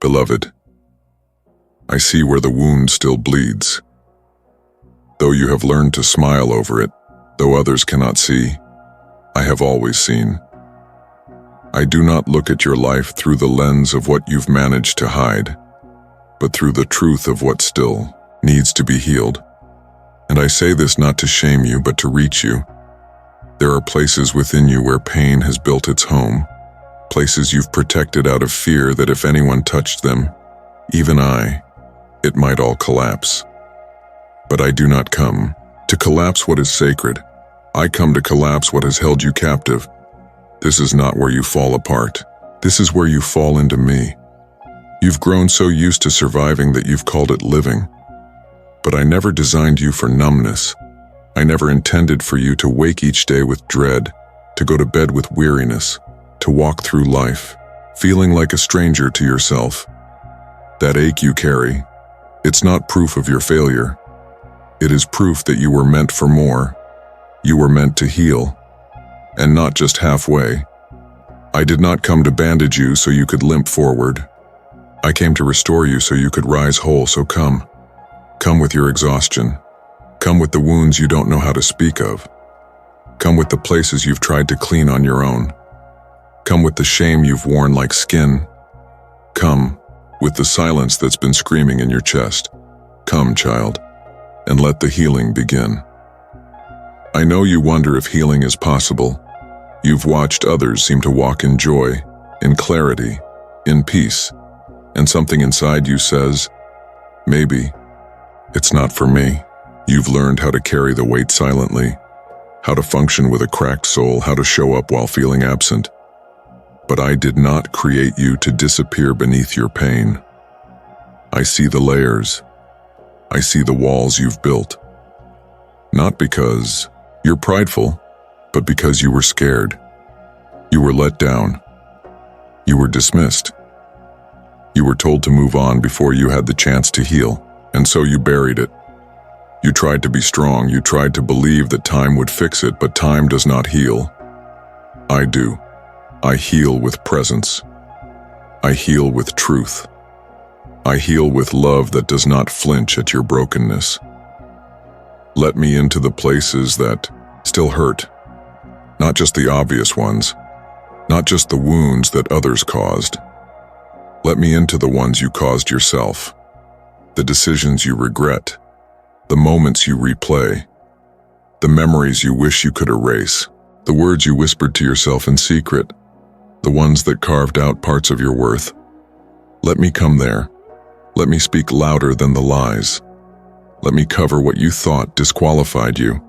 Beloved, I see where the wound still bleeds. Though you have learned to smile over it, though others cannot see, I have always seen. I do not look at your life through the lens of what you've managed to hide, but through the truth of what still needs to be healed. And I say this not to shame you, but to reach you. There are places within you where pain has built its home, places you've protected out of fear that if anyone touched them, even it might all collapse. But I do not come to collapse what is sacred. I come to collapse what has held you captive. This is not where you fall apart. This is where you fall into me. You've grown so used to surviving that you've called it living. But I never designed you for numbness. I never intended for you to wake each day with dread, to go to bed with weariness, to walk through life, feeling like a stranger to yourself. That ache you carry, it's not proof of your failure. It is proof that you were meant for more. You were meant to heal, and not just halfway. I did not come to bandage you so you could limp forward. I came to restore you so you could rise whole, so come. Come with your exhaustion. Come with the wounds you don't know how to speak of. Come with the places you've tried to clean on your own. Come with the shame you've worn like skin. Come with the silence that's been screaming in your chest. Come, child, and let the healing begin. I know you wonder if healing is possible. You've watched others seem to walk in joy, in clarity, in peace, and something inside you says, maybe it's not for me. You've learned how to carry the weight silently, how to function with a cracked soul, how to show up while feeling absent. But I did not create you to disappear beneath your pain. I see the layers. I see the walls you've built. Not because you're prideful, but because you were scared. You were let down. You were dismissed. You were told to move on before you had the chance to heal, and so you buried it. You tried to be strong. You tried to believe that time would fix it, but time does not heal. I do. I heal with presence. I heal with truth. I heal with love that does not flinch at your brokenness. Let me into the places that still hurt, not just the obvious ones, not just the wounds that others caused. Let me into the ones you caused yourself, the decisions you regret, the moments you replay, the memories you wish you could erase, the words you whispered to yourself in secret, the ones that carved out parts of your worth. Let me come there. Let me speak louder than the lies. Let me cover what you thought disqualified you.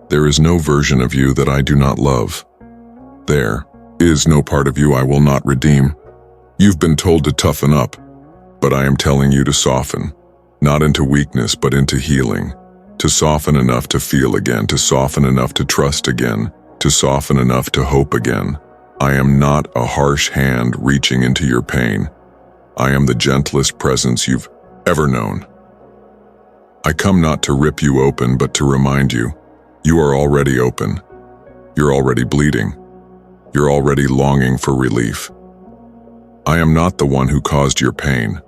There is no version of you that I do not love. There is no part of you I will not redeem. You've been told to toughen up, but I am telling you to soften, not into weakness, but into healing, to soften enough to feel again, to soften enough to trust again, to soften enough to hope again. I am not a harsh hand reaching into your pain. I am the gentlest presence you've ever known. I come not to rip you open, but to remind you, you are already open. You're already bleeding. You're already longing for relief. I am not the one who caused your pain,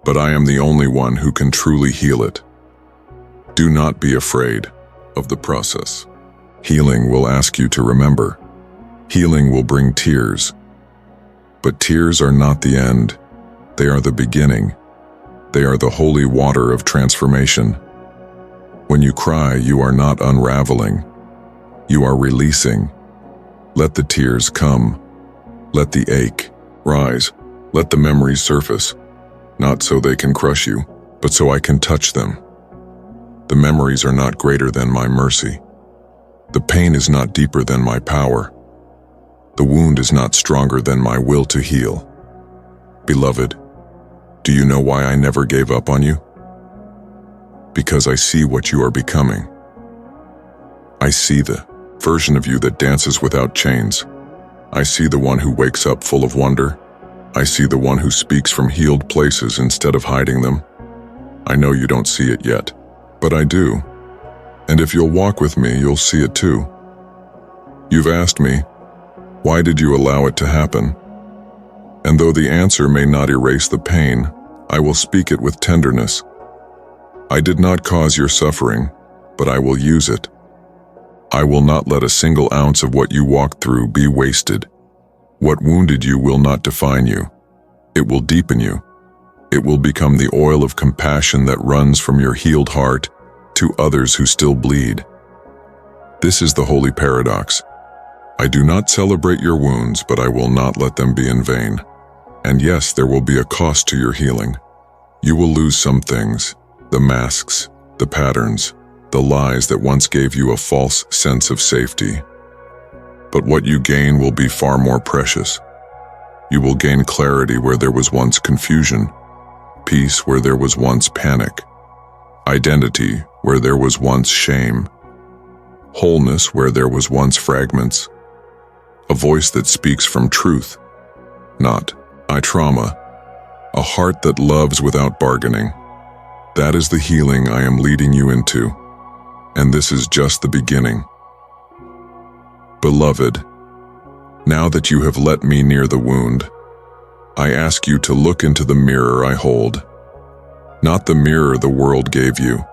but I am the only one who can truly heal it. Do not be afraid of the process. Healing will ask you to remember. Healing will bring tears. But tears are not the end. They are the beginning. They are the holy water of transformation. When you cry, you are not unraveling. You are releasing. Let the tears come. Let the ache rise. Let the memories surface. Not so they can crush you, but so I can touch them. The memories are not greater than my mercy. The pain is not deeper than my power. The wound is not stronger than my will to heal. Beloved, do you know why I never gave up on you? Because I see what you are becoming. I see the version of you that dances without chains. I see the one who wakes up full of wonder. I see the one who speaks from healed places instead of hiding them. I know you don't see it yet, but I do. And if you'll walk with me, you'll see it too. You've asked me, why did you allow it to happen? And though the answer may not erase the pain, I will speak it with tenderness. I did not cause your suffering, but I will use it. I will not let a single ounce of what you walked through be wasted. What wounded you will not define you. It will deepen you. It will become the oil of compassion that runs from your healed heart to others who still bleed. This is the holy paradox. I do not celebrate your wounds, but I will not let them be in vain. And yes, there will be a cost to your healing. You will lose some things, the masks, the patterns, the lies that once gave you a false sense of safety. But what you gain will be far more precious. You will gain clarity where there was once confusion, peace where there was once panic, identity where there was once shame, wholeness where there was once fragments, a voice that speaks from truth, not trauma, a heart that loves without bargaining. That is the healing I am leading you into, and this is just the beginning. Beloved, now that you have let me near the wound, I ask you to look into the mirror I hold, not the mirror the world gave you,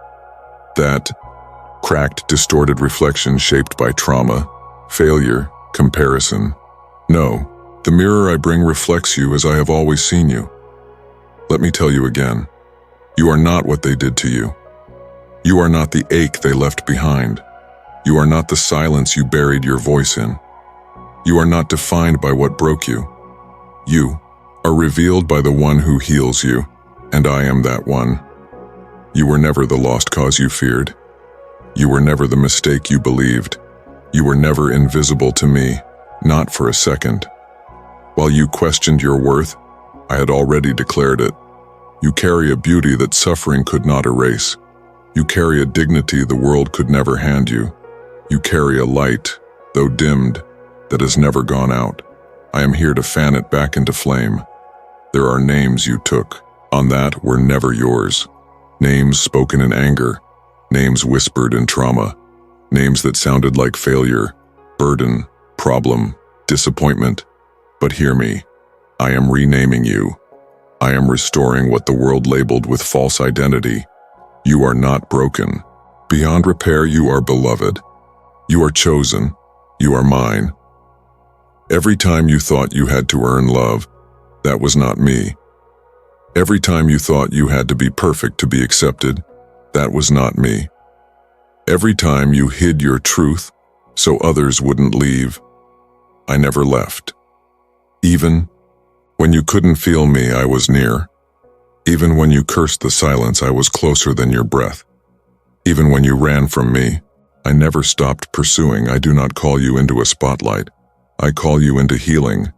that cracked, distorted reflection shaped by trauma, failure, comparison. No, the mirror I bring reflects you as I have always seen you. Let me tell you again, you are not what they did to you. You are not the ache they left behind. You are not the silence you buried your voice in. You are not defined by what broke you. You are revealed by the one who heals you, and I am that one. You were never the lost cause you feared. You were never the mistake you believed. You were never invisible to me, not for a second. While you questioned your worth, I had already declared it. You carry a beauty that suffering could not erase. You carry a dignity the world could never hand you. You carry a light, though dimmed, that has never gone out. I am here to fan it back into flame. There are names you took, on that were never yours. Names spoken in anger, names whispered in trauma, names that sounded like failure, burden, problem, disappointment. But hear me, I am renaming you. I am restoring what the world labeled with false identity. You are not broken. Beyond repair, you are beloved. You are chosen. You are mine. Every time you thought you had to earn love, that was not me. Every time you thought you had to be perfect to be accepted, that was not me. Every time you hid your truth so others wouldn't leave, I never left. Even when you couldn't feel me, I was near. Even when you cursed the silence, I was closer than your breath. Even when you ran from me, I never stopped pursuing. I do not call you into a spotlight. I call you into healing,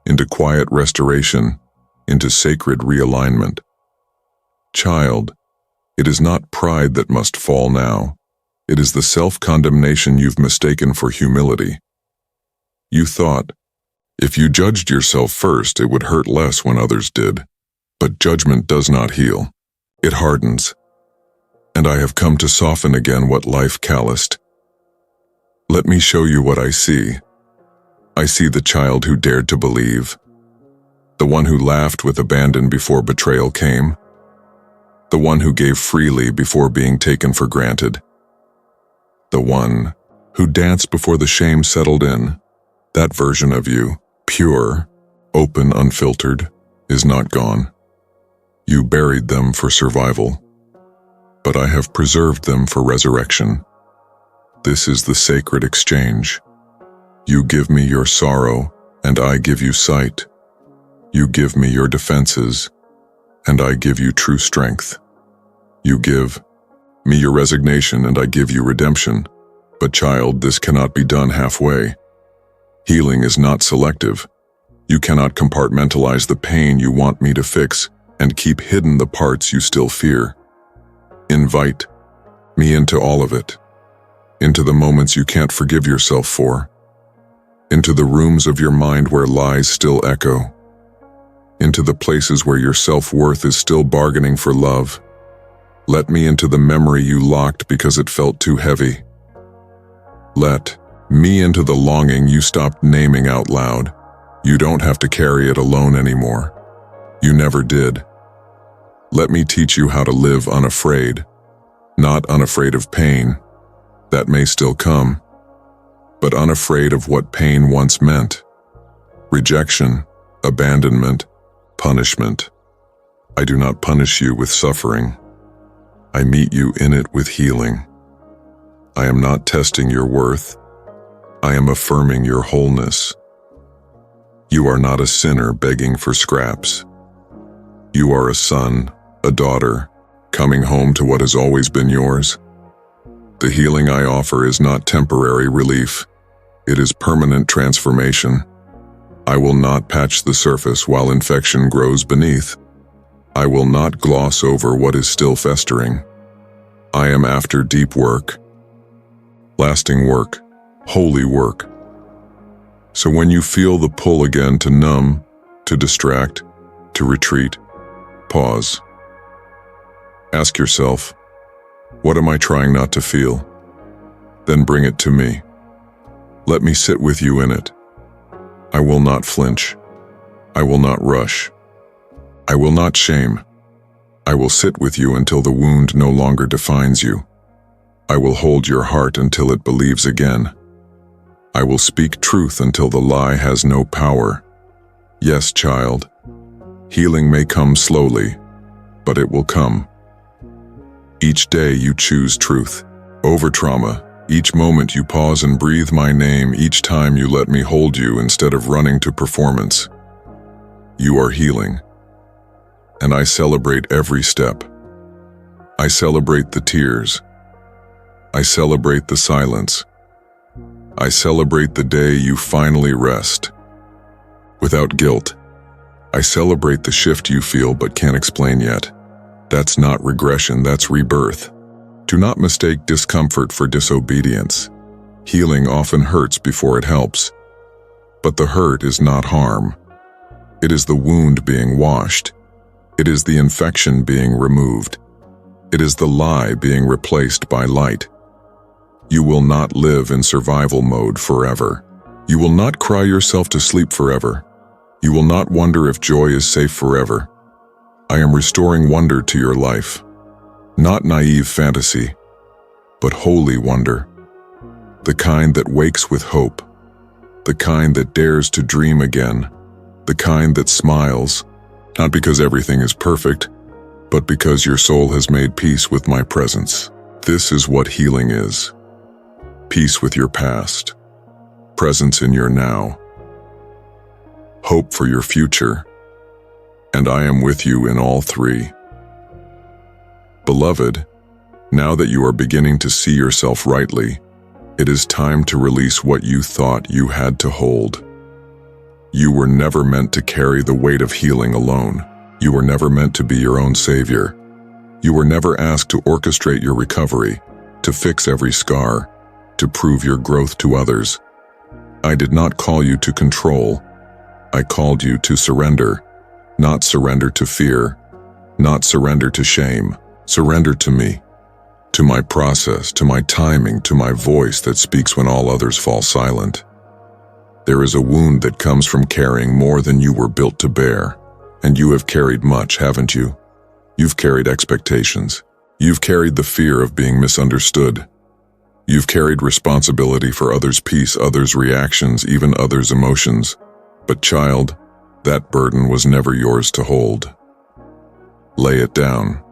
into quiet restoration, into sacred realignment. Child, it is not pride that must fall now. It is the self-condemnation you've mistaken for humility. You thought, if you judged yourself first, it would hurt less when others did. But judgment does not heal. It hardens. And I have come to soften again what life calloused. Let me show you what I see. I see the child who dared to believe, the one who laughed with abandon before betrayal came, the one who gave freely before being taken for granted, the one who danced before the shame settled in. That version of you, pure, open, unfiltered, is not gone. You buried them for survival, but I have preserved them for resurrection. This is the sacred exchange. You give me your sorrow, and I give you sight. You give me your defenses, and I give you true strength. You give me your resignation, and I give you redemption. But child, this cannot be done halfway. Healing is not selective. You cannot compartmentalize the pain you want me to fix and keep hidden the parts you still fear. Invite me into all of it, into the moments you can't forgive yourself for, into the rooms of your mind where lies still echo, into the places where your self-worth is still bargaining for love. Let me into the memory you locked because it felt too heavy. Let me into the longing you stopped naming out loud. You don't have to carry it alone anymore. You never did. Let me teach you how to live unafraid, not unafraid of pain. That may still come, but unafraid of what pain once meant. Rejection, abandonment, punishment. I do not punish you with suffering. I meet you in it with healing. I am not testing your worth. I am affirming your wholeness. You are not a sinner begging for scraps. You are a son, a daughter, coming home to what has always been yours. The healing I offer is not temporary relief. It is permanent transformation. I will not patch the surface while infection grows beneath. I will not gloss over what is still festering. I am after deep work, lasting work, holy work. So when you feel the pull again to numb, to distract, to retreat, pause. Ask yourself, what am I trying not to feel? Then bring it to me. Let me sit with you in it. I will not flinch. I will not rush. I will not shame. I will sit with you until the wound no longer defines you. I will hold your heart until it believes again. I will speak truth until the lie has no power. Yes, child, healing may come slowly, but it will come. Each day you choose truth over trauma. Each moment you pause and breathe my name. Each time you let me hold you instead of running to performance. You are healing. And I celebrate every step. I celebrate the tears. I celebrate the silence. I celebrate the day you finally rest. Without guilt. I celebrate the shift you feel but can't explain yet. That's not regression, that's rebirth. Do not mistake discomfort for disobedience. Healing often hurts before it helps. But the hurt is not harm. It is the wound being washed. It is the infection being removed. It is the lie being replaced by light. You will not live in survival mode forever. You will not cry yourself to sleep forever. You will not wonder if joy is safe forever. I am restoring wonder to your life. Not naive fantasy, but holy wonder. The kind that wakes with hope. The kind that dares to dream again. The kind that smiles, not because everything is perfect, but because your soul has made peace with my presence. This is what healing is. Peace with your past. Presence in your now. Hope for your future. And I am with you in all three. Beloved, now that you are beginning to see yourself rightly, it is time to release what you thought you had to hold. You were never meant to carry the weight of healing alone. You were never meant to be your own savior. You were never asked to orchestrate your recovery, to fix every scar, to prove your growth to others. I did not call you to control. I called you to surrender, not surrender to fear, not surrender to shame. Surrender to me, to my process, to my timing, to my voice that speaks when all others fall silent. There is a wound that comes from carrying more than you were built to bear, and you have carried much, haven't you? You've carried expectations. You've carried the fear of being misunderstood. You've carried responsibility for others' peace, others' reactions, even others' emotions. But child, that burden was never yours to hold. Lay it down.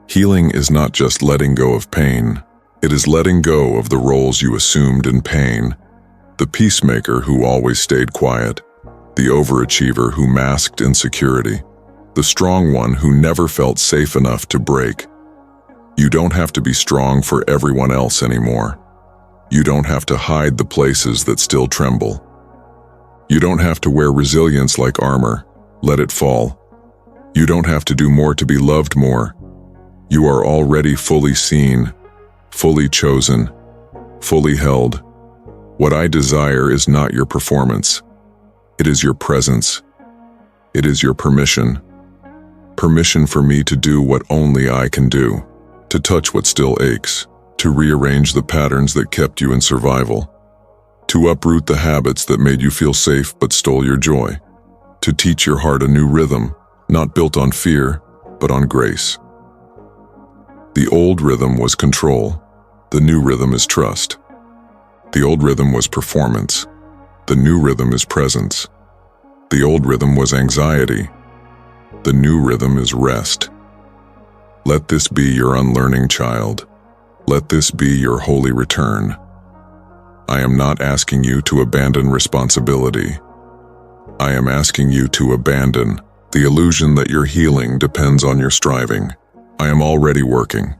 Healing is not just letting go of pain. It is letting go of the roles you assumed in pain. The peacemaker who always stayed quiet. The overachiever who masked insecurity. The strong one who never felt safe enough to break. You don't have to be strong for everyone else anymore. You don't have to hide the places that still tremble. You don't have to wear resilience like armor. Let it fall. You don't have to do more to be loved more. You are already fully seen, fully chosen, fully held. What I desire is not your performance. It is your presence. It is your permission. Permission for me to do what only I can do, to touch what still aches, to rearrange the patterns that kept you in survival. to uproot the habits that made you feel safe but stole your joy, to teach your heart a new rhythm, not built on fear, but on grace. The old rhythm was control. The new rhythm is trust. The old rhythm was performance. The new rhythm is presence. The old rhythm was anxiety. The new rhythm is rest. Let this be your unlearning, child. Let this be your holy return. I am not asking you to abandon responsibility. I am asking you to abandon the illusion that your healing depends on your striving. I am already working,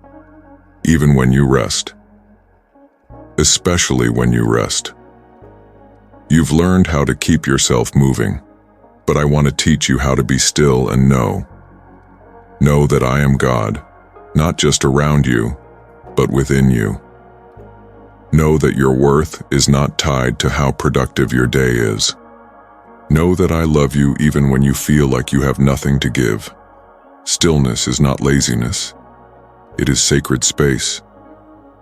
even when you rest. Especially when you rest. You've learned how to keep yourself moving, but I want to teach you how to be still and know. Know that I am God, not just around you, but within you. Know that your worth is not tied to how productive your day is. Know that I love you even when you feel like you have nothing to give. Stillness is not laziness. It is sacred space.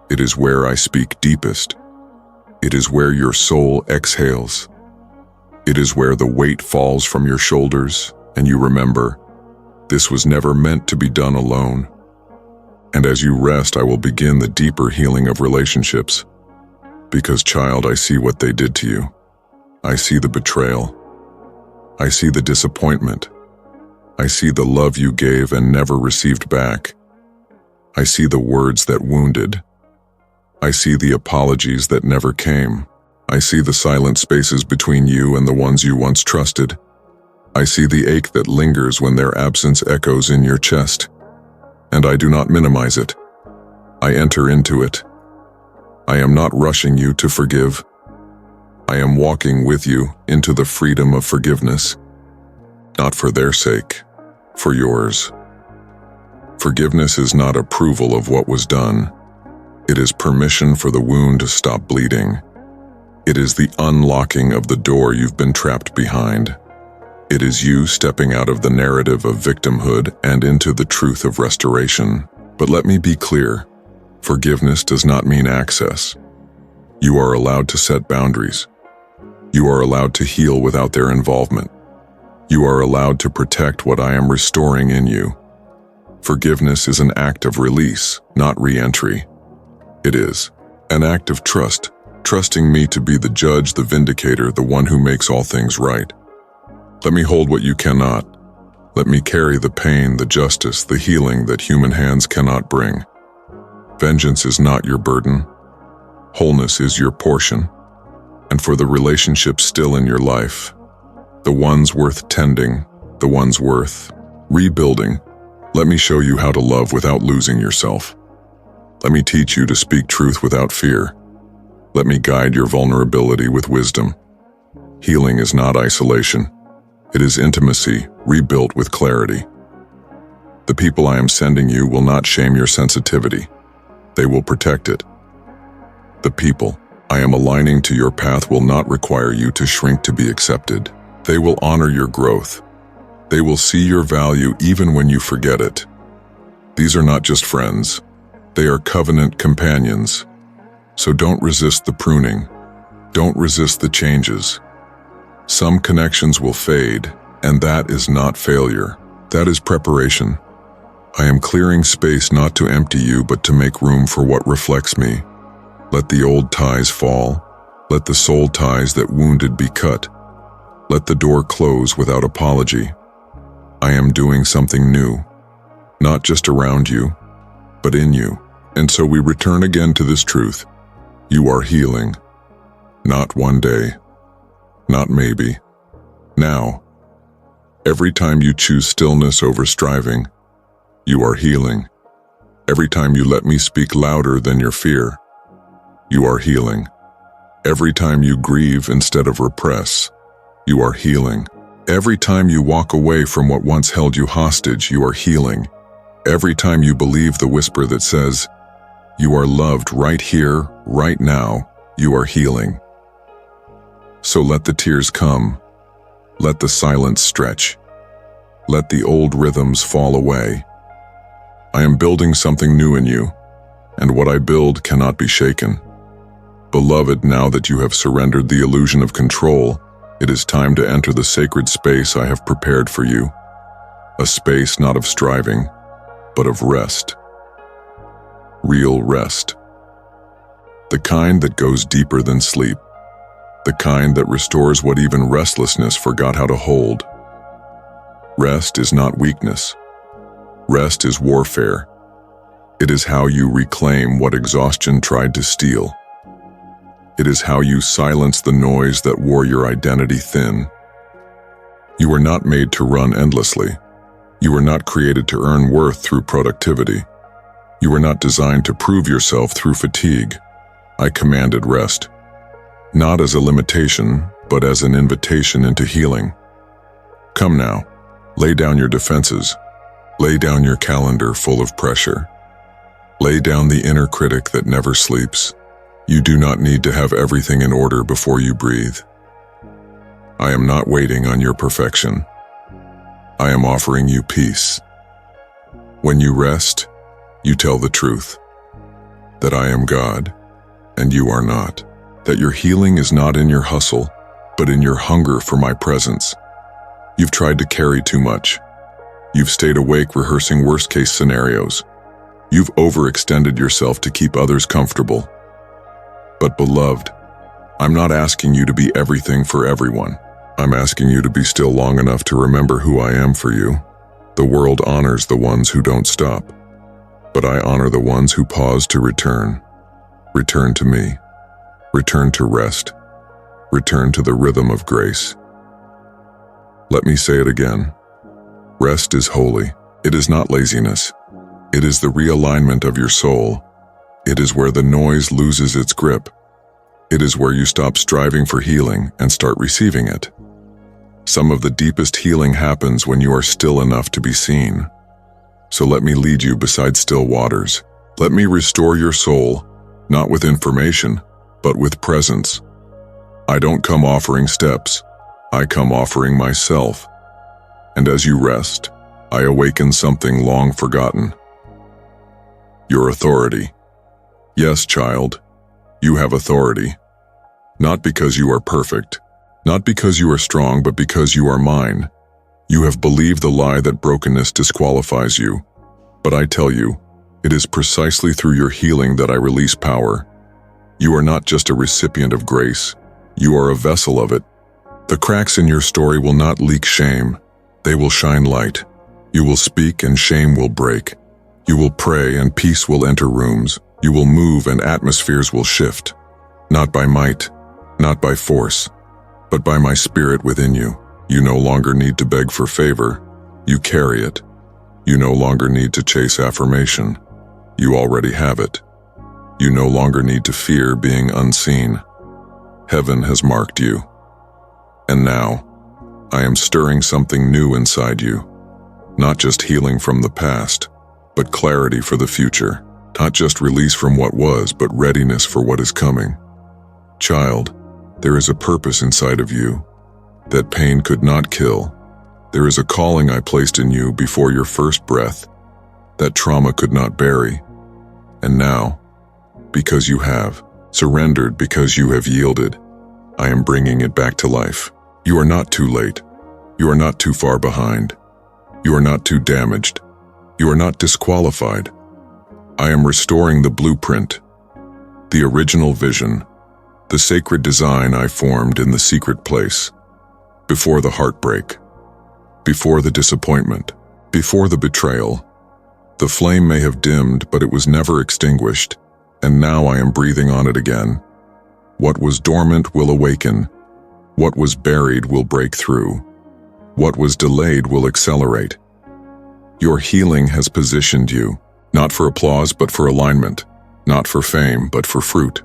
It is where I speak deepest. It is where your soul exhales. It is where the weight falls from your shoulders and you remember, this was never meant to be done alone. And as you rest, I will begin the deeper healing of relationships. Because, child, I see what they did to you. I see the betrayal. I see the disappointment. I see the love you gave and never received back. I see the words that wounded. I see the apologies that never came. I see the silent spaces between you and the ones you once trusted. I see the ache that lingers when their absence echoes in your chest. And I do not minimize it. I enter into it. I am not rushing you to forgive. I am walking with you into the freedom of forgiveness. Not for their sake, for yours. Forgiveness is not approval of what was done. It is permission for the wound to stop bleeding. It is the unlocking of the door you've been trapped behind. It is you stepping out of the narrative of victimhood and into the truth of restoration. But let me be clear, forgiveness does not mean access. You are allowed to set boundaries. You are allowed to heal without their involvement. You are allowed to protect what I am restoring in you. Forgiveness is an act of release, not re-entry. It is an act of trust, trusting me to be the judge, the vindicator, the one who makes all things right. Let me hold what you cannot. Let me carry the pain, the justice, the healing that human hands cannot bring. Vengeance is not your burden. Wholeness is your portion. And for the relationships still in your life, the ones worth tending, the ones worth rebuilding, let me show you how to love without losing yourself. Let me teach you to speak truth without fear. Let me guide your vulnerability with wisdom. Healing is not isolation. It is intimacy, rebuilt with clarity. The people I am sending you will not shame your sensitivity. They will protect it. The people I am aligning to your path will not require you to shrink to be accepted. They will honor your growth. They will see your value even when you forget it. These are not just friends. They are covenant companions. So don't resist the pruning. Don't resist the changes. Some connections will fade, and that is not failure. That is preparation. I am clearing space not to empty you, but to make room for what reflects me. Let the old ties fall. Let the soul ties that wounded be cut. Let the door close without apology. I am doing something new, not just around you, but in you. And so we return again to this truth. You are healing. Not one day. Not maybe. Now. Every time you choose stillness over striving, you are healing. Every time you let me speak louder than your fear, you are healing. Every time you grieve instead of repress, you are healing. Every time you walk away from what once held you hostage, you are healing. Every time you believe the whisper that says, you are loved right here, right now, you are healing. So let the tears come. Let the silence stretch. Let the old rhythms fall away. I am building something new in you, and what I build cannot be shaken. Beloved, now that you have surrendered the illusion of control, it is time to enter the sacred space I have prepared for you. A space not of striving, but of rest. Real rest. The kind that goes deeper than sleep. The kind that restores what even restlessness forgot how to hold. Rest is not weakness. Rest is warfare. It is how you reclaim what exhaustion tried to steal. It is how you silence the noise that wore your identity thin. You were not made to run endlessly. You were not created to earn worth through productivity. You were not designed to prove yourself through fatigue. I commanded rest, not as a limitation, but as an invitation into healing. Come now, lay down your defenses. Lay down your calendar full of pressure. Lay down the inner critic that never sleeps. You do not need to have everything in order before you breathe. I am not waiting on your perfection. I am offering you peace. When you rest, you tell the truth. That I am God, and you are not. That your healing is not in your hustle, but in your hunger for my presence. You've tried to carry too much. You've stayed awake rehearsing worst-case scenarios. You've overextended yourself to keep others comfortable. But beloved, I'm not asking you to be everything for everyone. I'm asking you to be still long enough to remember who I am for you. The world honors the ones who don't stop, but I honor the ones who pause to return. Return to me. Return to rest. Return to the rhythm of grace. Let me say it again. Rest is holy. It is not laziness. It is the realignment of your soul. It is where the noise loses its grip. It is where you stop striving for healing and start receiving it. Some of the deepest healing happens when you are still enough to be seen. So let me lead you beside still waters. Let me restore your soul, not with information, but with presence. I don't come offering steps. I come offering myself. And as you rest, I awaken something long forgotten. Your authority. Yes, child, you have authority. Not because you are perfect, not because you are strong, but because you are mine. You have believed the lie that brokenness disqualifies you. But I tell you, it is precisely through your healing that I release power. You are not just a recipient of grace, you are a vessel of it. The cracks in your story will not leak shame, they will shine light. You will speak and shame will break. You will pray and peace will enter rooms. You will move and atmospheres will shift. Not by might, not by force, but by my spirit within you. You no longer need to beg for favor. You carry it. You no longer need to chase affirmation. You already have it. You no longer need to fear being unseen. Heaven has marked you. And now, I am stirring something new inside you. Not just healing from the past, but clarity for the future. Not just release from what was, but readiness for what is coming. Child, there is a purpose inside of you that pain could not kill. There is a calling I placed in you before your first breath that trauma could not bury. And now, because you have surrendered, because you have yielded, I am bringing it back to life. You are not too late. You are not too far behind. You are not too damaged. You are not disqualified. I am restoring the blueprint, the original vision, the sacred design I formed in the secret place, before the heartbreak, before the disappointment, before the betrayal. The flame may have dimmed, but it was never extinguished, and now I am breathing on it again. What was dormant will awaken. What was buried will break through. What was delayed will accelerate. Your healing has positioned you, not for applause but for alignment, not for fame but for fruit.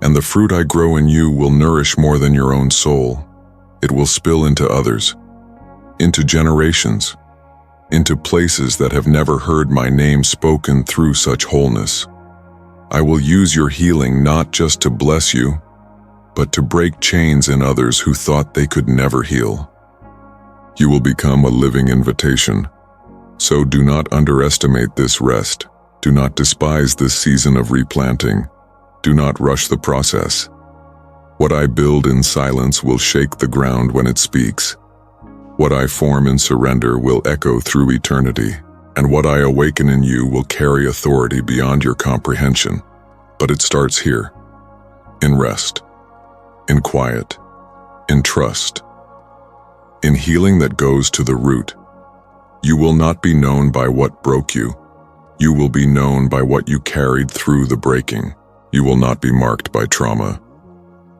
And the fruit I grow in you will nourish more than your own soul. It will spill into others, into generations, into places that have never heard my name spoken through such wholeness. I will use your healing not just to bless you, but to break chains in others who thought they could never heal. You will become a living invitation. So do not underestimate this rest. Do not despise this season of replanting. Do not rush the process. What I build in silence will shake the ground when it speaks. What I form in surrender will echo through eternity, and what I awaken in you will carry authority beyond your comprehension. But it starts here, in rest, in quiet, in trust, in healing that goes to the root. You will not be known by what broke you. You will be known by what you carried through the breaking. You will not be marked by trauma.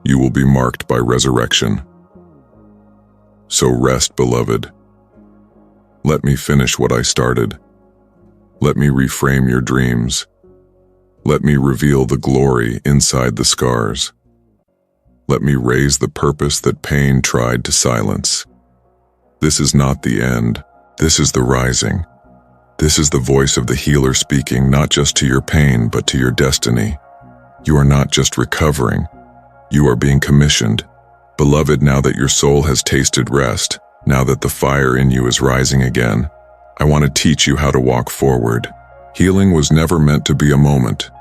You will be marked by resurrection. So rest, beloved. Let me finish what I started. Let me reframe your dreams. Let me reveal the glory inside the scars. Let me raise the purpose that pain tried to silence. This is not the end. This is the rising. This is the voice of the healer speaking not just to your pain, but to your destiny. You are not just recovering. You are being commissioned. Beloved, now that your soul has tasted rest, now that the fire in you is rising again, I want to teach you how to walk forward. Healing was never meant to be a moment.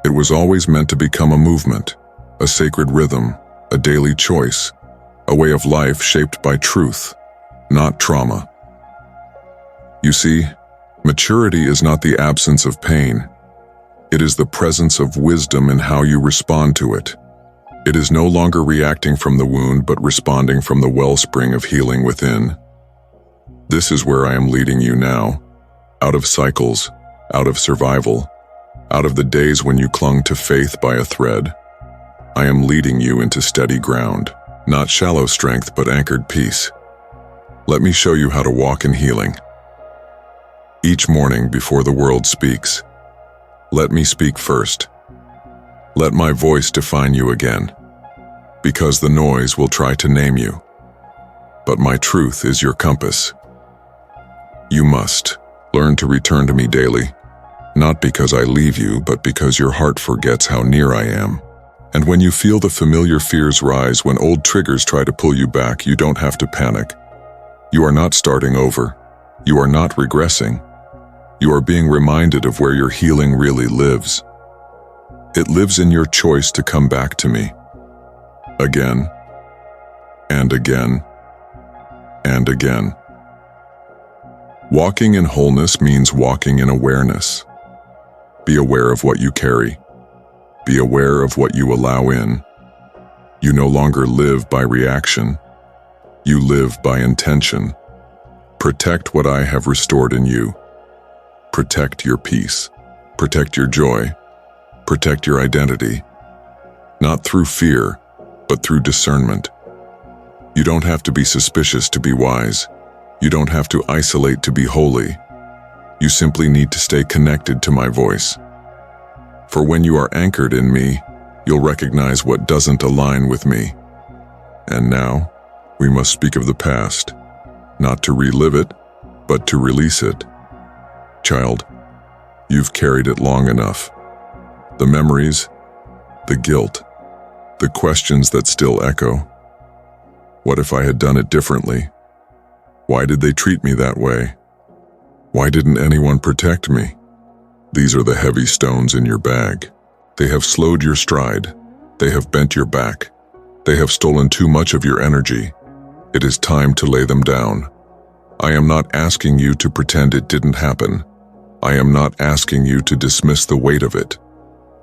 It was always meant to become a movement, a sacred rhythm, a daily choice, a way of life shaped by truth, not trauma. You see, maturity is not the absence of pain. It is the presence of wisdom in how you respond to it. It is no longer reacting from the wound, but responding from the wellspring of healing within. This is where I am leading you now, out of cycles, out of survival, out of the days when you clung to faith by a thread. I am leading you into steady ground, not shallow strength, but anchored peace. Let me show you how to walk in healing. Each morning before the world speaks, let me speak first. Let my voice define you again, because the noise will try to name you. But my truth is your compass. You must learn to return to me daily, not because I leave you, but because your heart forgets how near I am. And when you feel the familiar fears rise, when old triggers try to pull you back, you don't have to panic. You are not starting over. You are not regressing. You are being reminded of where your healing really lives. It lives in your choice to come back to me. Again, and again, and again. Walking in wholeness means walking in awareness. Be aware of what you carry. Be aware of what you allow in. You no longer live by reaction. You live by intention. Protect what I have restored in you. Protect your peace. Protect your joy. Protect your identity. Not through fear, but through discernment. You don't have to be suspicious to be wise. You don't have to isolate to be holy. You simply need to stay connected to my voice. For when you are anchored in me, you'll recognize what doesn't align with me. And now, we must speak of the past, not to relive it, but to release it. Child, you've carried it long enough. The memories, the guilt, the questions that still echo. What if I had done it differently? Why did they treat me that way? Why didn't anyone protect me? These are the heavy stones in your bag. They have slowed your stride. They have bent your back. They have stolen too much of your energy. It is time to lay them down. I am not asking you to pretend it didn't happen. I am not asking you to dismiss the weight of it.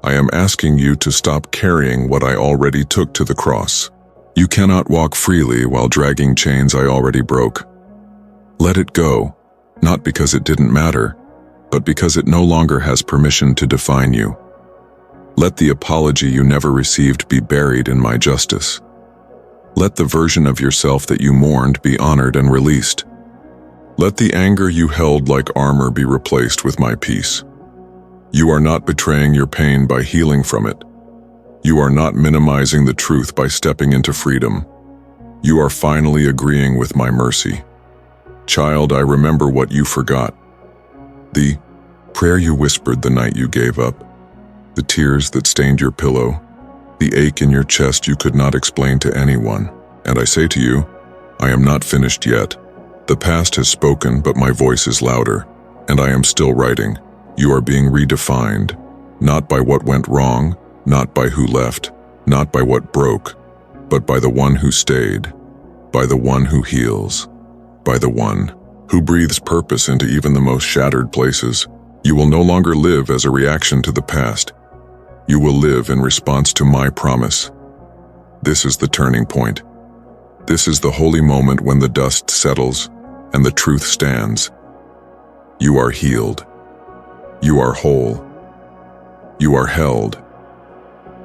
I am asking you to stop carrying what I already took to the cross. You cannot walk freely while dragging chains I already broke. Let it go, not because it didn't matter, but because it no longer has permission to define you. Let the apology you never received be buried in my justice. Let the version of yourself that you mourned be honored and released. Let the anger you held like armor be replaced with my peace. You are not betraying your pain by healing from it. You are not minimizing the truth by stepping into freedom. You are finally agreeing with my mercy. Child, I remember what you forgot. The prayer you whispered the night you gave up. The tears that stained your pillow. The ache in your chest you could not explain to anyone. And I say to you, I am not finished yet. The past has spoken, but my voice is louder, and I am still writing. You are being redefined, not by what went wrong, not by who left, not by what broke, but by the one who stayed, by the one who heals, by the one who breathes purpose into even the most shattered places. You will no longer live as a reaction to the past. You will live in response to my promise. This is the turning point. This is the holy moment when the dust settles and the truth stands. You are healed. You are whole. You are held.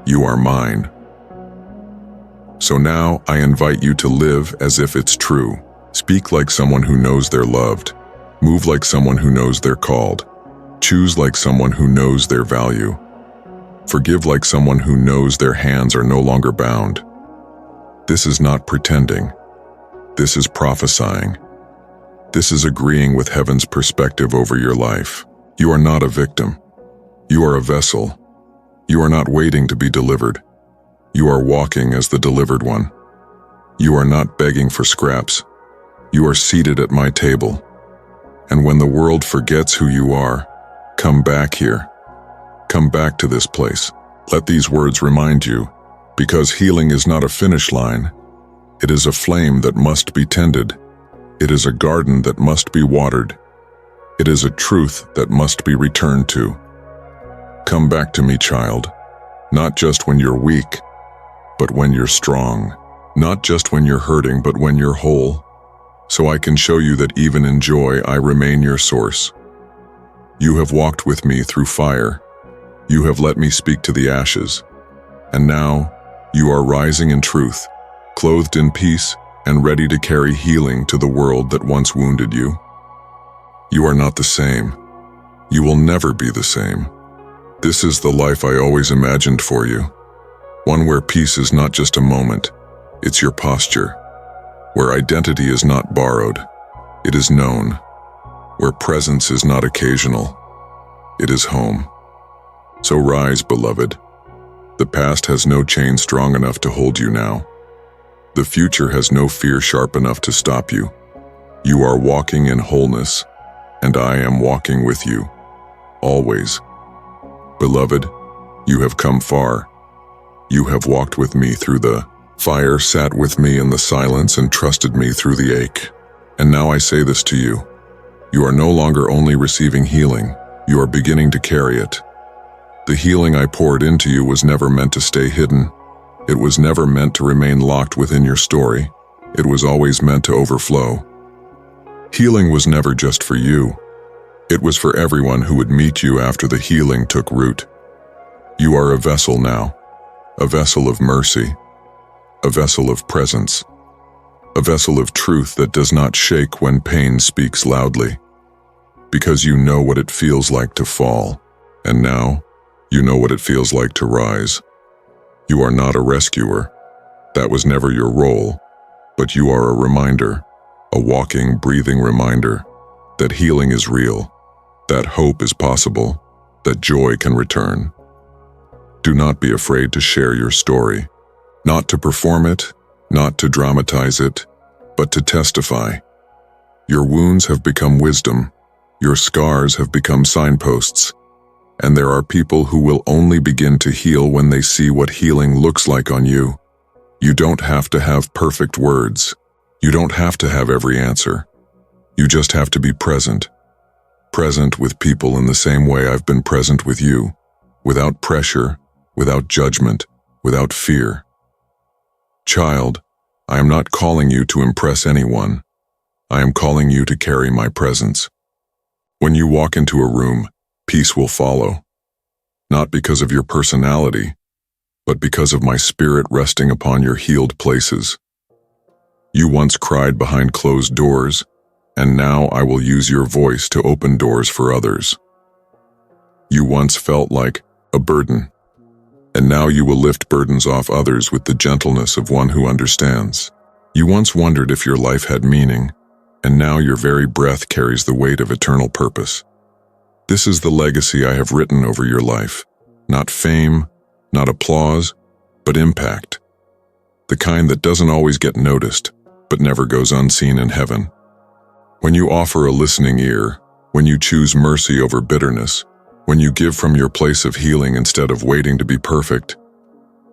You are mine. So now I invite you to live as if it's true. Speak like someone who knows they're loved. Move like someone who knows they're called. Choose like someone who knows their value. Forgive like someone who knows their hands are no longer bound. This is not pretending. This is prophesying. This is agreeing with heaven's perspective over your life. You are not a victim. You are a vessel. You are not waiting to be delivered. You are walking as the delivered one. You are not begging for scraps. You are seated at my table. And when the world forgets who you are, come back here. Come back to this place. Let these words remind you, because healing is not a finish line. It is a flame that must be tended. It is a garden that must be watered. It is a truth that must be returned to. Come back to me, child. Not just when you're weak, but when you're strong. Not just when you're hurting, but when you're whole. So I can show you that even in joy, I remain your source. You have walked with me through fire. You have let me speak to the ashes. And now, you are rising in truth, clothed in peace, and ready to carry healing to the world that once wounded you. You are not the same. You will never be the same. This is the life I always imagined for you. One where peace is not just a moment, it's your posture. Where identity is not borrowed, it is known. Where presence is not occasional, it is home. So rise, beloved. The past has no chain strong enough to hold you now. The future has no fear sharp enough to stop you. You are walking in wholeness, and I am walking with you, always. Beloved, you have come far. You have walked with me through the fire, sat with me in the silence, and trusted me through the ache. And now I say this to you. You are no longer only receiving healing, you are beginning to carry it. The healing I poured into you was never meant to stay hidden. It was never meant to remain locked within your story. It was always meant to overflow. Healing was never just for you. It was for everyone who would meet you after the healing took root. You are a vessel now, a vessel of mercy, a vessel of presence, a vessel of truth that does not shake when pain speaks loudly, because you know what it feels like to fall, and now you know what it feels like to rise. You are not a rescuer. That was never your role, but you are a reminder, a walking, breathing reminder that healing is real, that hope is possible, that joy can return. Do not be afraid to share your story, not to perform it, not to dramatize it, but to testify. Your wounds have become wisdom, your scars have become signposts, and there are people who will only begin to heal when they see what healing looks like on you. You don't have to have perfect words. You don't have to have every answer. You just have to be present. Present with people in the same way I've been present with you, without pressure, without judgment, without fear. Child, I am not calling you to impress anyone. I am calling you to carry my presence. When you walk into a room, peace will follow, not because of your personality, but because of my spirit resting upon your healed places. You once cried behind closed doors, and now I will use your voice to open doors for others. You once felt like a burden, and now you will lift burdens off others with the gentleness of one who understands. You once wondered if your life had meaning, and now your very breath carries the weight of eternal purpose. This is the legacy I have written over your life. Not fame, not applause, but impact. The kind that doesn't always get noticed, but never goes unseen in heaven. When you offer a listening ear, when you choose mercy over bitterness, When you give from your place of healing instead of waiting to be perfect,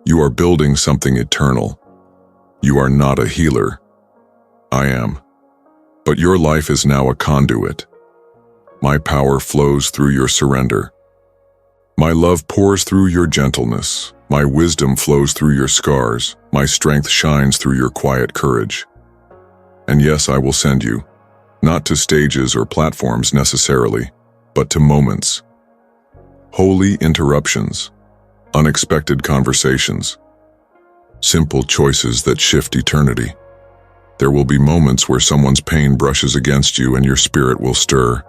you are building something eternal. You are not a healer. I am. But your life is now a conduit. My power flows through your surrender. My love pours through your gentleness. My wisdom flows through your scars. My strength shines through your quiet courage. And yes, I will send you, not to stages or platforms necessarily, but to moments. Holy interruptions, unexpected conversations, simple choices that shift eternity. There will be moments where someone's pain brushes against you and your spirit will stir,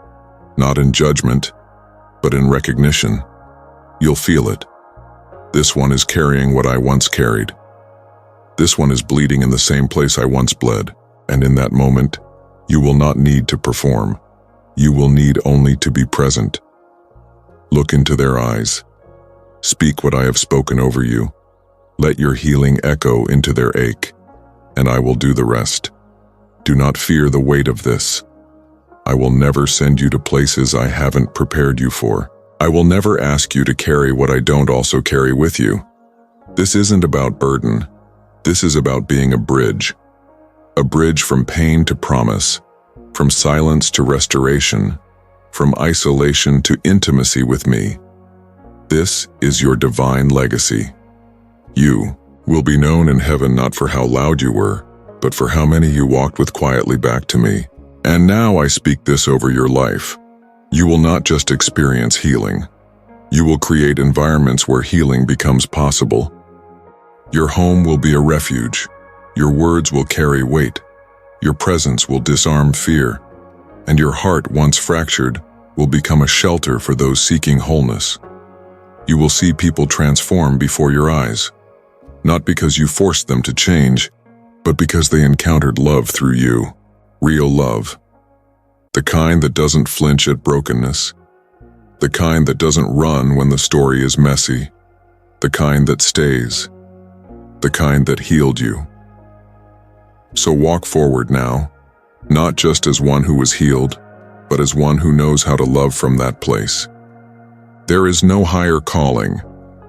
not in judgment, but in recognition. You'll feel it. This one is carrying what I once carried. This one is bleeding in the same place I once bled, and in that moment, you will not need to perform. You will need only to be present. Look into their eyes. Speak what I have spoken over you. Let your healing echo into their ache, and I will do the rest. Do not fear the weight of this. I will never send you to places I haven't prepared you for. I will never ask you to carry what I don't also carry with you. This isn't about burden. This is about being a bridge. A bridge from pain to promise, from silence to restoration, from isolation to intimacy with me. This is your divine legacy. You will be known in heaven not for how loud you were, but for how many you walked with quietly back to me. And now I speak this over your life. You will not just experience healing. You will create environments where healing becomes possible. Your home will be a refuge. Your words will carry weight. Your presence will disarm fear. And your heart, once fractured, will become a shelter for those seeking wholeness. You will see people transform before your eyes, not because you forced them to change, but because they encountered love through you. Real love. The kind that doesn't flinch at brokenness. The kind that doesn't run when the story is messy. The kind that stays. The kind that healed you. So walk forward now, not just as one who was healed, but as one who knows how to love from that place. There is no higher calling,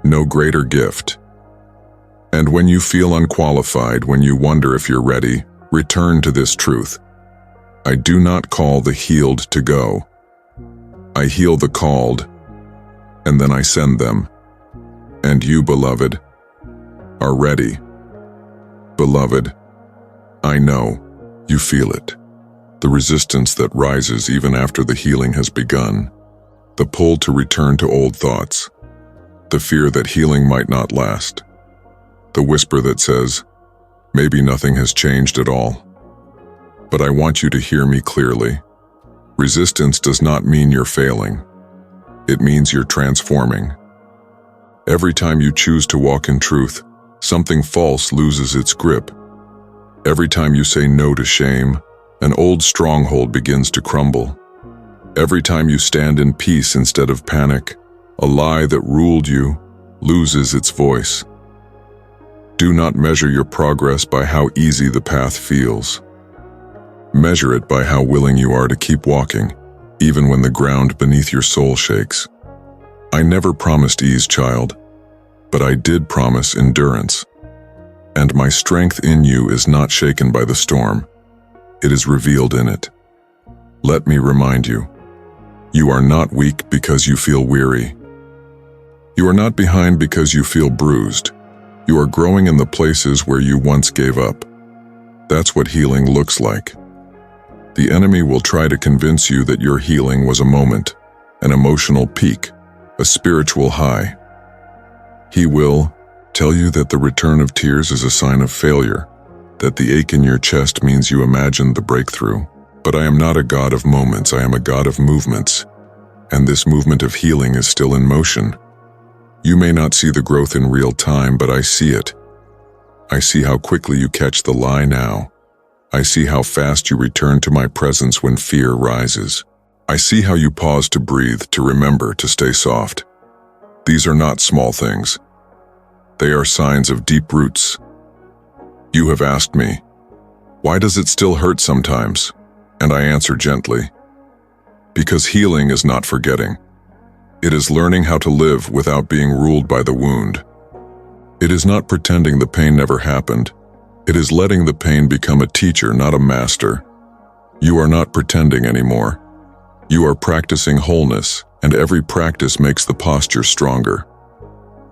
no greater gift. And when you feel unqualified, when you wonder if you're ready, return to this truth. I do not call the healed to go. I heal the called, and then I send them. And you, beloved, are ready. Beloved, I know, you feel it. The resistance that rises even after the healing has begun. The pull to return to old thoughts. The fear that healing might not last. The whisper that says, maybe nothing has changed at all. But I want you to hear me clearly. Resistance does not mean you're failing. It means you're transforming. Every time you choose to walk in truth, something false loses its grip. Every time you say no to shame, an old stronghold begins to crumble. Every time you stand in peace instead of panic, a lie that ruled you loses its voice. Do not measure your progress by how easy the path feels. Measure it by how willing you are to keep walking, even when the ground beneath your soul shakes. I never promised ease, child, but I did promise endurance. And my strength in you is not shaken by the storm. It is revealed in it. Let me remind you, you are not weak because you feel weary. You are not behind because you feel bruised. You are growing in the places where you once gave up. That's what healing looks like. The enemy will try to convince you that your healing was a moment, an emotional peak, a spiritual high. He will tell you that the return of tears is a sign of failure, that the ache in your chest means you imagined the breakthrough. But I am not a God of moments, I am a God of movements, and this movement of healing is still in motion. You may not see the growth in real time, but I see it. I see how quickly you catch the lie now. I see how fast you return to my presence when fear rises. I see how you pause to breathe, to remember, to stay soft. These are not small things. They are signs of deep roots. You have asked me, why does it still hurt sometimes? And I answer gently, because healing is not forgetting. It is learning how to live without being ruled by the wound. It is not pretending the pain never happened. It is letting the pain become a teacher, not a master. You are not pretending anymore. You are practicing wholeness, and every practice makes the posture stronger.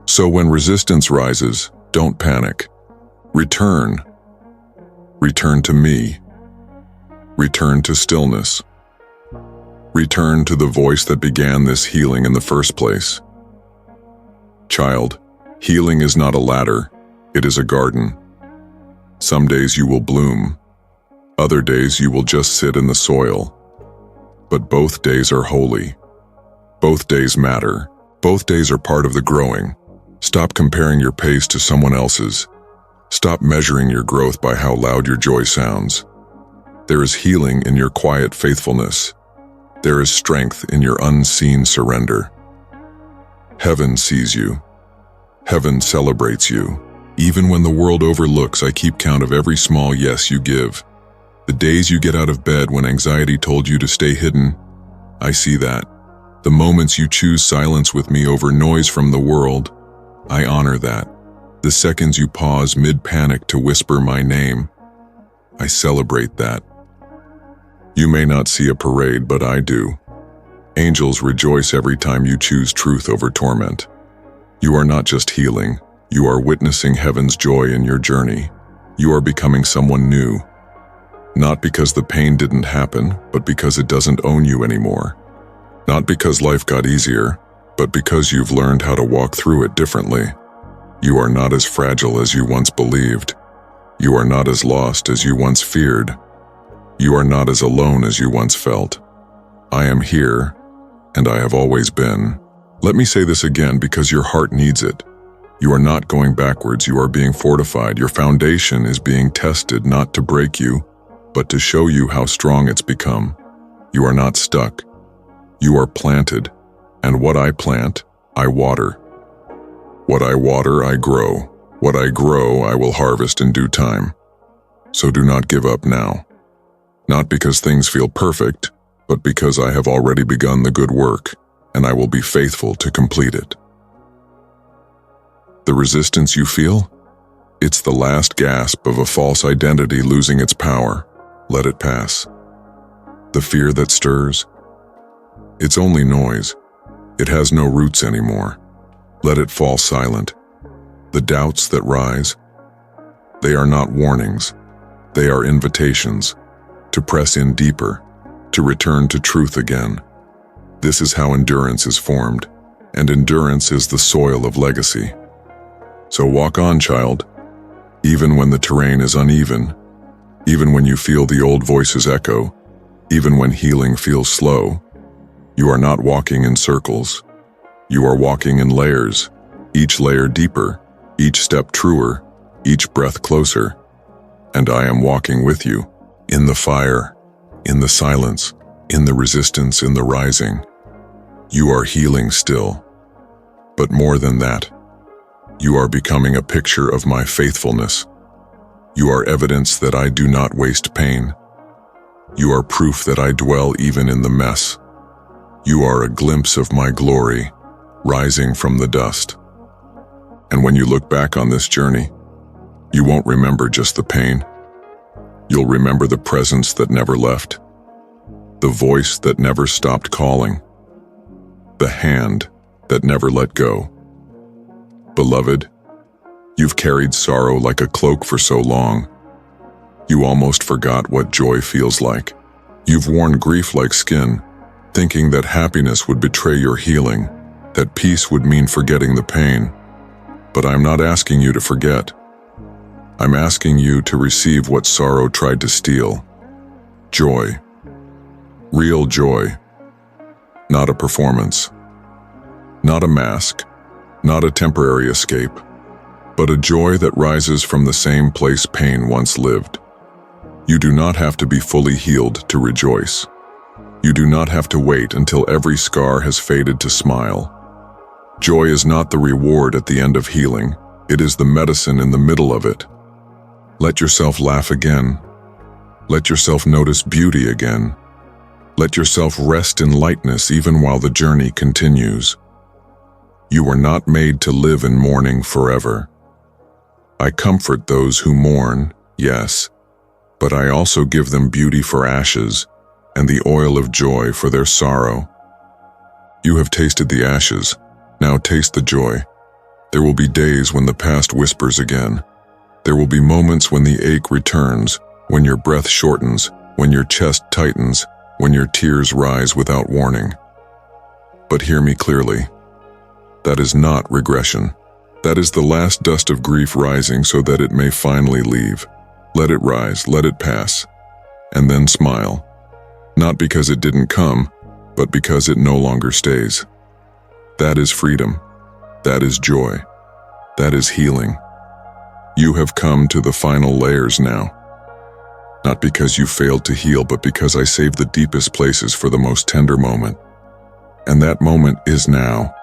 So when resistance rises, don't panic. Return. Return to me. Return to stillness. Return to the voice that began this healing in the first place. Child, healing is not a ladder, it is a garden. Some days you will bloom, other days you will just sit in the soil. But both days are holy. Both days matter. Both days are part of the growing. Stop comparing your pace to someone else's. Stop measuring your growth by how loud your joy sounds. There is healing in your quiet faithfulness. There is strength in your unseen surrender. Heaven sees you. Heaven celebrates you. Even when the world overlooks, I keep count of every small yes you give. The days you get out of bed when anxiety told you to stay hidden, I see that. The moments you choose silence with me over noise from the world, I honor that. The seconds you pause mid-panic to whisper my name, I celebrate that. You may not see a parade, but I do. Angels rejoice every time you choose truth over torment. You are not just healing, you are witnessing heaven's joy in your journey. You are becoming someone new. Not because the pain didn't happen, but because it doesn't own you anymore. Not because life got easier, but because you've learned how to walk through it differently. You are not as fragile as you once believed. You are not as lost as you once feared. You are not as alone as you once felt. I am here, and I have always been. Let me say this again because your heart needs it. You are not going backwards, you are being fortified. Your foundation is being tested not to break you, but to show you how strong it's become. You are not stuck. You are planted, and what I plant, I water. What I water, I grow. What I grow, I will harvest in due time. So do not give up now. Not because things feel perfect, but because I have already begun the good work, and I will be faithful to complete it. The resistance you feel? It's the last gasp of a false identity losing its power. Let it pass. The fear that stirs? It's only noise. It has no roots anymore. Let it fall silent. The doubts that rise? They are not warnings. They are invitations. To press in deeper, to return to truth again. This is how endurance is formed, and endurance is the soil of legacy. So walk on, child, even when the terrain is uneven, even when you feel the old voices echo, even when healing feels slow. You are not walking in circles. You are walking in layers, each layer deeper, each step truer, each breath closer. And I am walking with you. In the fire, in the silence, in the resistance, in the rising. You are healing still. But more than that, you are becoming a picture of my faithfulness. You are evidence that I do not waste pain. You are proof that I dwell even in the mess. You are a glimpse of my glory, rising from the dust. And when you look back on this journey, you won't remember just the pain. You'll remember the presence that never left, the voice that never stopped calling, the hand that never let go. Beloved, you've carried sorrow like a cloak for so long, you almost forgot what joy feels like. You've worn grief like skin, thinking that happiness would betray your healing, that peace would mean forgetting the pain. But I'm not asking you to forget. I'm asking you to receive what sorrow tried to steal. Joy. Real joy. Not a performance. Not a mask. Not a temporary escape. But a joy that rises from the same place pain once lived. You do not have to be fully healed to rejoice. You do not have to wait until every scar has faded to smile. Joy is not the reward at the end of healing. It is the medicine in the middle of it. Let yourself laugh again. Let yourself notice beauty again. Let yourself rest in lightness even while the journey continues. You were not made to live in mourning forever. I comfort those who mourn, yes, but I also give them beauty for ashes and the oil of joy for their sorrow. You have tasted the ashes, now taste the joy. There will be days when the past whispers again. There will be moments when the ache returns, when your breath shortens, when your chest tightens, when your tears rise without warning. But hear me clearly. That is not regression. That is the last dust of grief rising so that it may finally leave. Let it rise, let it pass, and then smile. Not because it didn't come, but because it no longer stays. That is freedom. That is joy. That is healing. You have come to the final layers now. Not because you failed to heal, but because I saved the deepest places for the most tender moment. And that moment is now.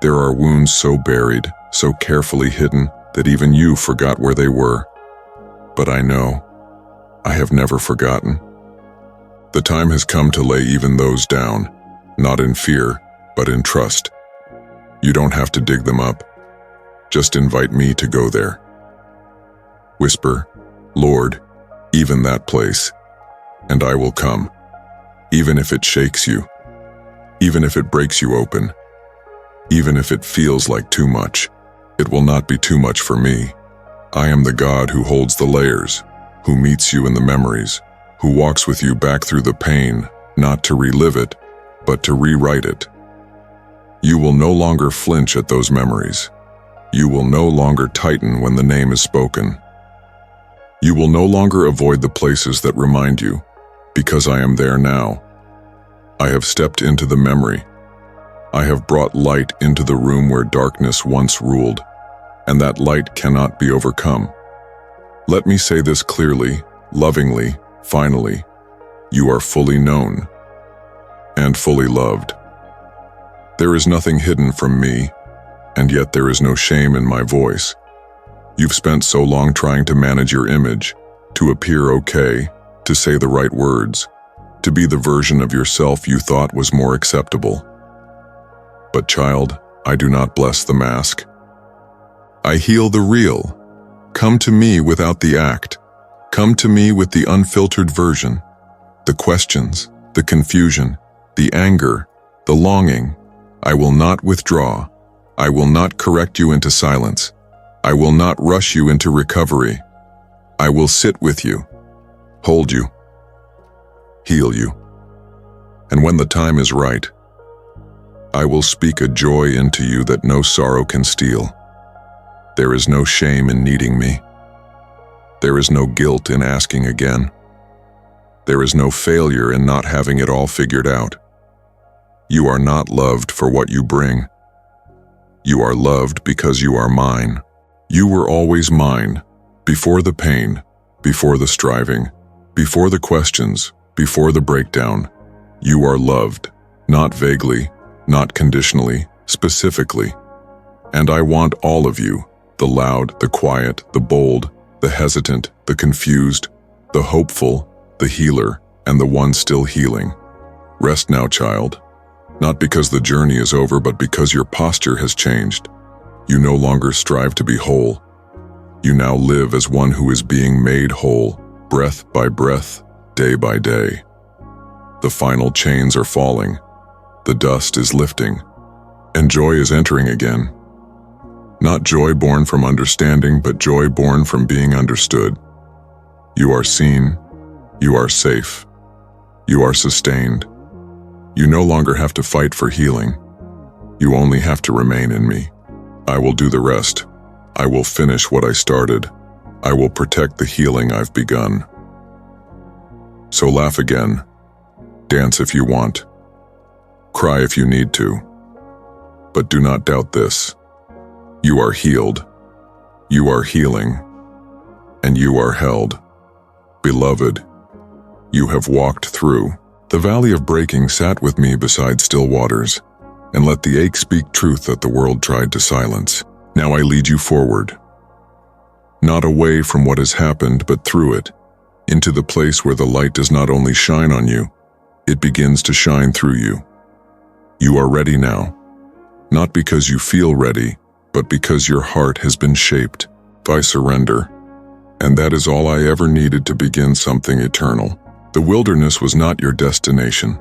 There are wounds so buried, so carefully hidden, that even you forgot where they were. But I know, I have never forgotten. The time has come to lay even those down, not in fear, but in trust. You don't have to dig them up. Just invite me to go there. Whisper, Lord, even that place, and I will come, even if it shakes you, even if it breaks you open, even if it feels like too much. It will not be too much for me. I am the God who holds the layers, who meets you in the memories, who walks with you back through the pain, not to relive it, but to rewrite it. You will no longer flinch at those memories. You will no longer tighten when the name is spoken. You will no longer avoid the places that remind you, because I am there now. I have stepped into the memory. I have brought light into the room where darkness once ruled, and that light cannot be overcome. Let me say this clearly, lovingly, finally. You are fully known and fully loved. There is nothing hidden from me, and yet there is no shame in my voice. You've spent so long trying to manage your image, to appear okay, to say the right words, to be the version of yourself you thought was more acceptable. But child, I do not bless the mask. I heal the real. Come to me without the act. Come to me with the unfiltered version. The questions, the confusion, the anger, the longing. I will not withdraw. I will not correct you into silence. I will not rush you into recovery. I will sit with you, hold you, heal you. And when the time is right, I will speak a joy into you that no sorrow can steal. There is no shame in needing me. There is no guilt in asking again. There is no failure in not having it all figured out. You are not loved for what you bring. You are loved because you are mine. You were always mine, before the pain, before the striving, before the questions, before the breakdown. You are loved, not vaguely, not conditionally, specifically. And I want all of you, the loud, the quiet, the bold, the hesitant, the confused, the hopeful, the healer, and the one still healing. Rest now, child. Not because the journey is over, but because your posture has changed. You no longer strive to be whole. You now live as one who is being made whole, breath by breath, day by day. The final chains are falling. The dust is lifting. And joy is entering again. Not joy born from understanding, but joy born from being understood. You are seen. You are safe. You are sustained. You no longer have to fight for healing. You only have to remain in me. I will do the rest. I will finish what I started. I will protect the healing I've begun. So laugh again. Dance if you want. Cry if you need to. But do not doubt this. You are healed. You are healing. And you are held. Beloved, you have walked through. The valley of breaking sat with me beside still waters, and let the ache speak truth that the world tried to silence. Now I lead you forward. Not away from what has happened, but through it, into the place where the light does not only shine on you, it begins to shine through you. You are ready now, not because you feel ready, but because your heart has been shaped by surrender. And that is all I ever needed to begin something eternal. The wilderness was not your destination.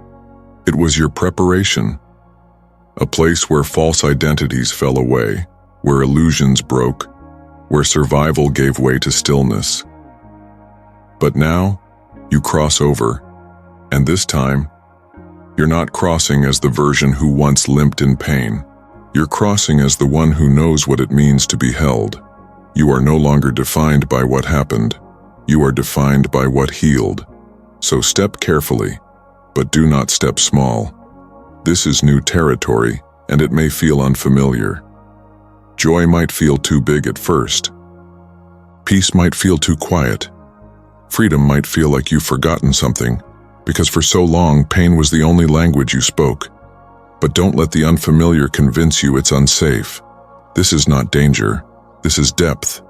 It was your preparation. A place where false identities fell away, where illusions broke, where survival gave way to stillness. But now, you cross over, and this time, you're not crossing as the version who once limped in pain. You're crossing as the one who knows what it means to be held. You are no longer defined by what happened. You are defined by what healed. So step carefully, but do not step small. This is new territory, and it may feel unfamiliar. Joy might feel too big at first. Peace might feel too quiet. Freedom might feel like you've forgotten something, because for so long pain was the only language you spoke. But don't let the unfamiliar convince you it's unsafe. This is not danger. This is depth.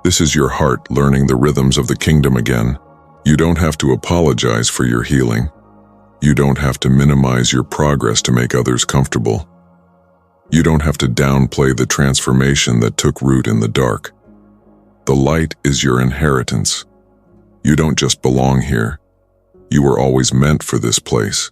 This is your heart learning the rhythms of the kingdom again. You don't have to apologize for your healing. You don't have to minimize your progress to make others comfortable. You don't have to downplay the transformation that took root in the dark. The light is your inheritance. You don't just belong here. You were always meant for this place.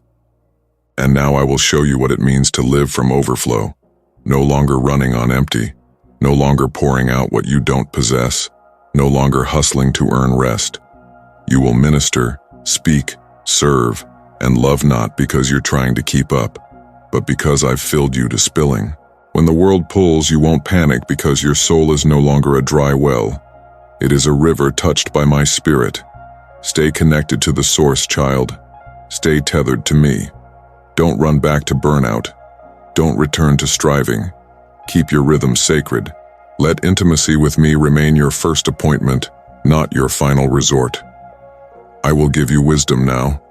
And now I will show you what it means to live from overflow, no longer running on empty, no longer pouring out what you don't possess, no longer hustling to earn rest. You will minister, speak, serve, and love not because you're trying to keep up, but because I've filled you to spilling. When the world pulls, you won't panic because your soul is no longer a dry well. It is a river touched by my spirit. Stay connected to the source, child. Stay tethered to me. Don't run back to burnout. Don't return to striving. Keep your rhythm sacred. Let intimacy with me remain your first appointment, not your final resort. I will give you wisdom now,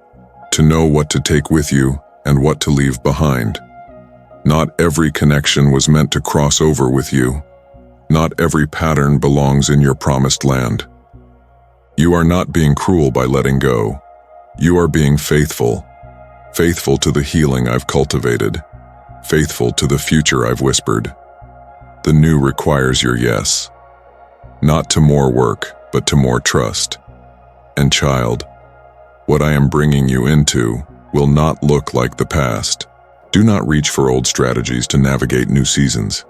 to know what to take with you and what to leave behind. Not every connection was meant to cross over with you. Not every pattern belongs in your promised land. You are not being cruel by letting go. You are being faithful. Faithful to the healing I've cultivated. Faithful to the future I've whispered. The new requires your yes. Not to more work, but to more trust. And child, what I am bringing you into will not look like the past. Do not reach for old strategies to navigate new seasons.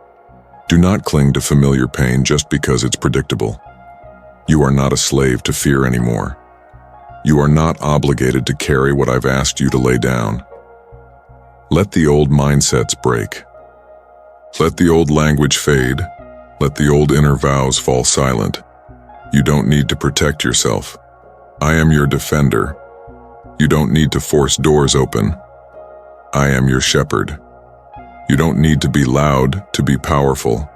Do not cling to familiar pain just because it's predictable. You are not a slave to fear anymore. You are not obligated to carry what I've asked you to lay down. Let the old mindsets break. Let the old language fade. Let the old inner vows fall silent. You don't need to protect yourself. I am your defender. You don't need to force doors open. I am your shepherd. You don't need to be loud to be powerful.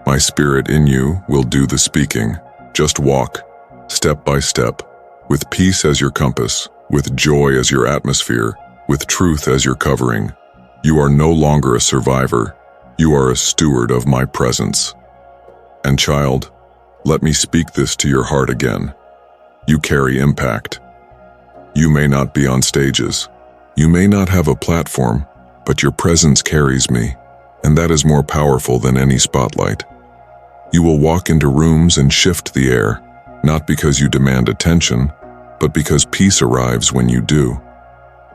My spirit in you will do the speaking. Just walk, step by step, with peace as your compass, with joy as your atmosphere, with truth as your covering. You are no longer a survivor. You are a steward of my presence. And child, let me speak this to your heart again. You carry impact. You may not be on stages. You may not have a platform, but your presence carries me, and that is more powerful than any spotlight. You will walk into rooms and shift the air, not because you demand attention, but because peace arrives when you do.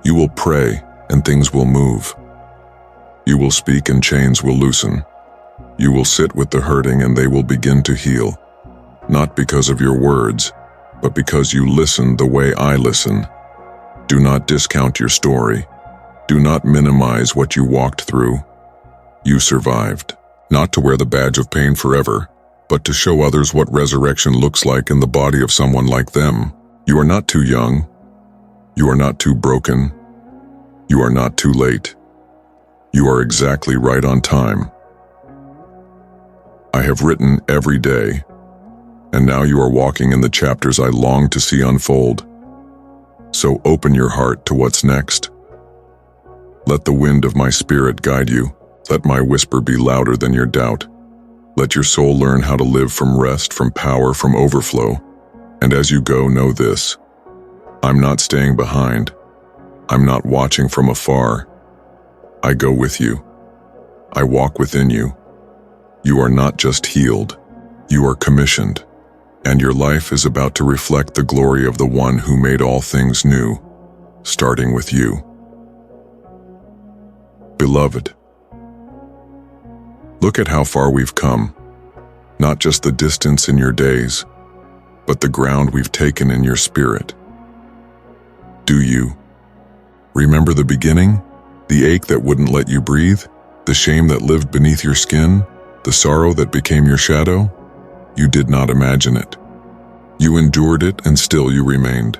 You will pray, and things will move. You will speak, and chains will loosen. You will sit with the hurting, and they will begin to heal, not because of your words, but because you listen the way I listen. Do not discount your story. Do not minimize what you walked through. You survived, not to wear the badge of pain forever, but to show others what resurrection looks like in the body of someone like them. You are not too young. You are not too broken. You are not too late. You are exactly right on time. I have written every day, and now you are walking in the chapters I long to see unfold. So open your heart to what's next. Let the wind of my spirit guide you. Let my whisper be louder than your doubt. Let your soul learn how to live from rest, from power, from overflow. And as you go, know this: I'm not staying behind. I'm not watching from afar. I go with you. I walk within you. You are not just healed. You are commissioned. And your life is about to reflect the glory of the one who made all things new, starting with you. Beloved, look at how far we've come. Not just the distance in your days, but the ground we've taken in your spirit. Do you remember the beginning? The ache that wouldn't let you breathe? The shame that lived beneath your skin? The sorrow that became your shadow? You did not imagine it. You endured it, and still you remained.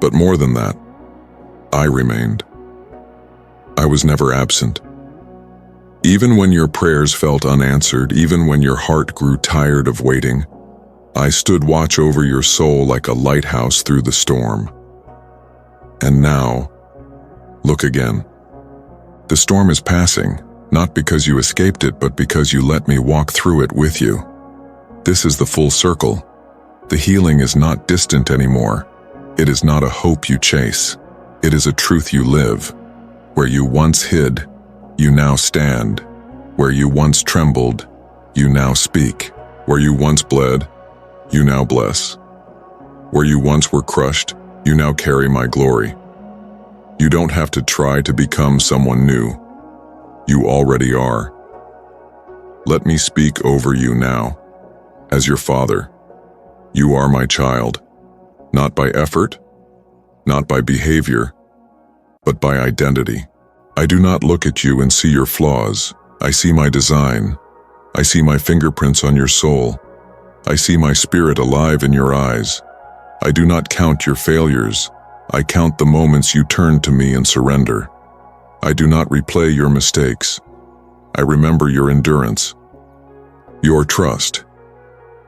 But more than that, I remained. I was never absent. Even when your prayers felt unanswered, even when your heart grew tired of waiting, I stood watch over your soul like a lighthouse through the storm. And now, look again. The storm is passing, not because you escaped it, but because you let me walk through it with you. This is the full circle. The healing is not distant anymore. It is not a hope you chase. It is a truth you live. Where you once hid, you now stand. Where you once trembled, you now speak. Where you once bled, you now bless. Where you once were crushed, you now carry my glory. You don't have to try to become someone new. You already are. Let me speak over you now. As your father, you are my child, not by effort, not by behavior, but by identity. I do not look at you and see your flaws. I see my design. I see my fingerprints on your soul. I see my spirit alive in your eyes. I do not count your failures. I count the moments you turn to me and surrender. I do not replay your mistakes. I remember your endurance, your trust,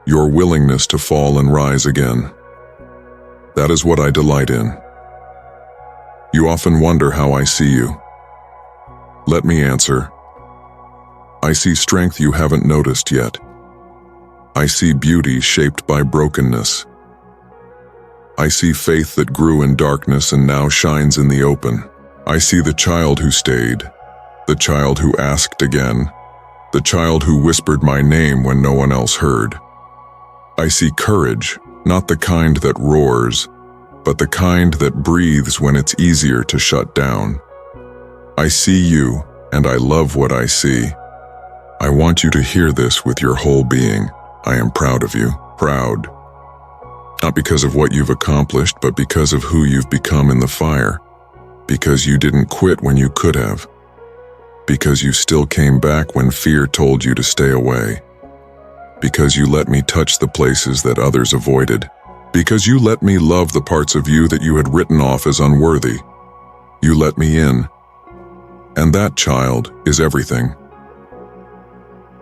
your willingness to fall and rise again. That is what I delight in. You often wonder how I see you. Let me answer. I see strength you haven't noticed yet. I see beauty shaped by brokenness. I see faith that grew in darkness and now shines in the open. I see the child who stayed, the child who asked again, the child who whispered my name when no one else heard. I see courage, not the kind that roars, but the kind that breathes when it's easier to shut down. I see you, and I love what I see. I want you to hear this with your whole being. I am proud of you. Proud. Not because of what you've accomplished, but because of who you've become in the fire. Because you didn't quit when you could have. Because you still came back when fear told you to stay away. Because you let me touch the places that others avoided. Because you let me love the parts of you that you had written off as unworthy. You let me in. And that, child, is everything.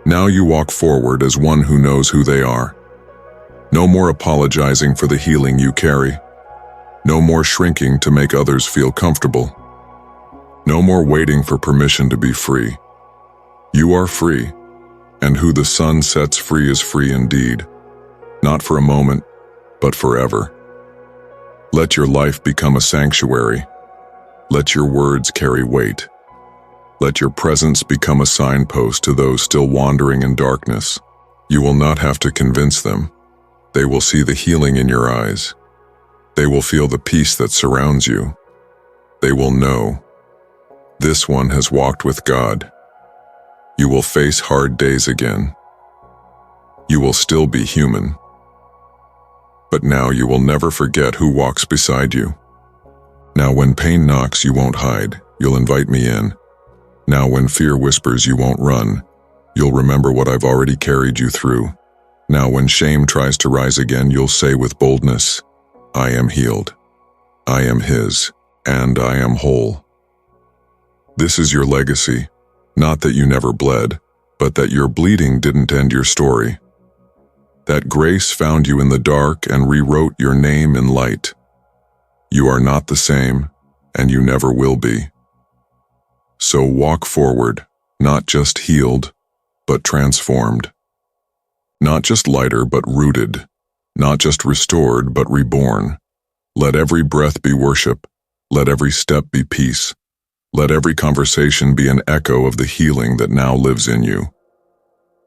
Now you walk forward as one who knows who they are. No more apologizing for the healing you carry. No more shrinking to make others feel comfortable. No more waiting for permission to be free. You are free, and who the sun sets free is free indeed. Not for a moment, but forever. Let your life become a sanctuary. Let your words carry weight. Let your presence become a signpost to those still wandering in darkness. You will not have to convince them. They will see the healing in your eyes. They will feel the peace that surrounds you. They will know, this one has walked with God. You will face hard days again. You will still be human. But now you will never forget who walks beside you. Now when pain knocks, you won't hide. You'll invite me in. Now when fear whispers, you won't run. You'll remember what I've already carried you through. Now when shame tries to rise again, you'll say with boldness, I am healed. I am His, and I am whole. This is your legacy, not that you never bled, but that your bleeding didn't end your story. That grace found you in the dark and rewrote your name in light. You are not the same, and you never will be. So walk forward, not just healed, but transformed. Not just lighter, but rooted. Not just restored, but reborn. Let every breath be worship. Let every step be peace. Let every conversation be an echo of the healing that now lives in you.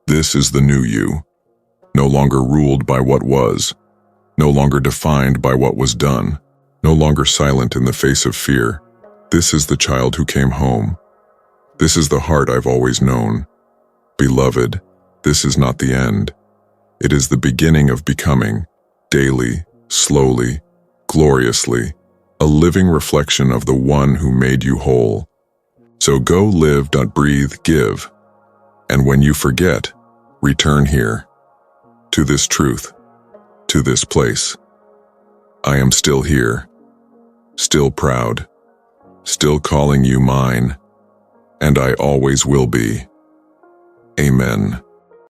This is the new you, no longer ruled by what was, no longer defined by what was done, no longer silent in the face of fear. This is the child who came home. This is the heart I've always known. Beloved, this is not the end. It is the beginning of becoming, daily, slowly, gloriously, a living reflection of the one who made you whole. So go live, breathe, give. And when you forget, return here, to this truth, to this place. I am still here, still proud, still calling you mine, and I always will be. Amen.